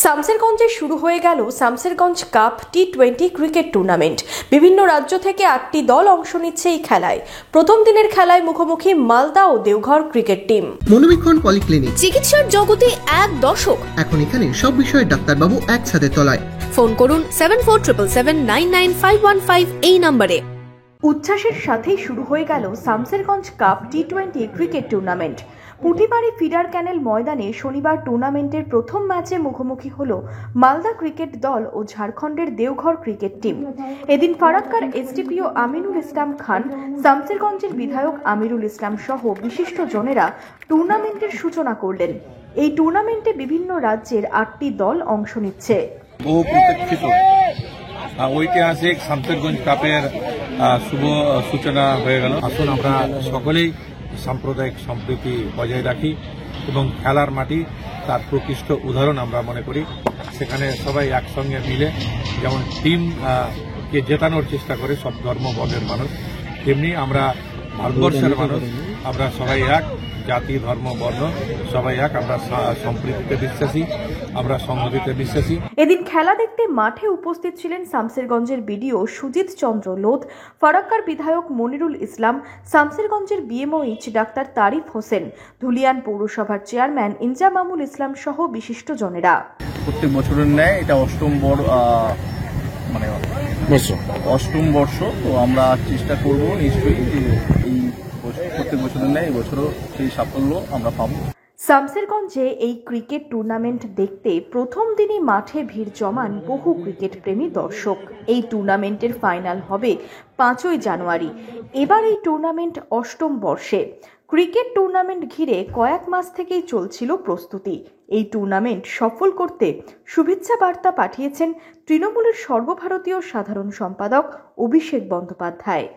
শামসেরগঞ্জে শুরু হয়ে গেল শামসেরগঞ্জ কাপ টি20 ক্রিকেট টুর্নামেন্ট। বিভিন্ন রাজ্য থেকে 8টি দল অংশ নিচ্ছে এই খেলায়। প্রথম দিনের খেলায় মুখোমুখি মালদা ও দেওঘর ক্রিকেট টিম। মনোবীক্ষণ পলিক্লিনিক, চিকিৎসার জগতে এক দশক। এখন এখানে সব বিষয়ে ডাক্তারবাবু একসাথে তলায়। ফোন করুন 7477799515 এই নম্বরে। উচ্ছ্বাসের সাথেই শুরু হয়ে গেল শামসেরগঞ্জ কাপ টি20 cricket tournament. Putibari feeder canal ময়দানে শনিবার টুর্নামেন্টের প্রথম ম্যাচে মুখোমুখি হল মালদা ক্রিকেট দল ও ঝাড়খণ্ডের দেওঘর ক্রিকেট টিম। এদিন ফারাক্কার এসডিপিও আমিনুল ইসলাম খান, শামসেরগঞ্জের বিধায়ক আমিরুল ইসলাম সহ বিশিষ্ট জনেরা টুর্নামেন্টের সূচনা করলেন। এই টুর্নামেন্টে বিভিন্ন রাজ্যের 8টি দল অংশ নিচ্ছে। বহু প্রতীক্ষিত ঐতিহাসিক শামসেরগঞ্জ কাপের শুভ সূচনা হয়ে গেল। আসুন আমরা সকলেই সাম্প্রদায়িক সম্প্রীতি বজায় রাখি এবং খেলার মাটি তার প্রকৃষ্ট উদাহরণ আমরা মনে করি। সেখানে সবাই একসঙ্গে মিলে যেমন টিম কে জেতানোর চেষ্টা করে সব ধর্ম বর্ণের মানুষ, তেমনি আমরা ভারতবর্ষের মানুষ, আমরা সবাই এক, জাতি ধর্ম বর্ণ সবাই এক, আমরা সম্প্রীতিতে বিশ্বাসী, আমরা সংহতিতে বিশ্বাসী। এদিন খেলা দেখতে মাঠে উপস্থিত ছিলেন শামসেরগঞ্জের বিডিও সুজিত চন্দ্র লোধ, ফারাক্কার বিধায়ক মনিরুল ইসলাম, শামসেরগঞ্জের বিএমওইচ ডাক্তার তারিফ হোসেন, ধুলিয়ান পৌরসভার চেয়ারম্যান ইনজামামুল ইসলাম সহ বিশিষ্ট জনেরা। প্রত্যেক বছরের ন্যায় এটা অষ্টম বর্ষ, তো আমরা চেষ্টা করব নিশ্চয়ই যে এই প্রত্যেক বছরের ন্যায় এবছরও সেই সাফল্য আমরা পাবো। শামসেরগঞ্জে এই ক্রিকেট টুর্নামেন্ট দেখতে প্রথম দিনই মাঠে ভিড় জমান বহু ক্রিকেট প্রেমী দর্শক। এই টুর্নামেন্টের ফাইনাল হবে 5ই জানুয়ারি। এবার এই টুর্নামেন্ট অষ্টম বর্ষে। ক্রিকেট টুর্নামেন্ট ঘিরে কয়েক মাস থেকেই চলছিল প্রস্তুতি। এই টুর্নামেন্ট সফল করতে শুভেচ্ছা বার্তা পাঠিয়েছেন তৃণমূলের সর্বভারতীয় সাধারণ সম্পাদক অভিষেক বন্দ্যোপাধ্যায়।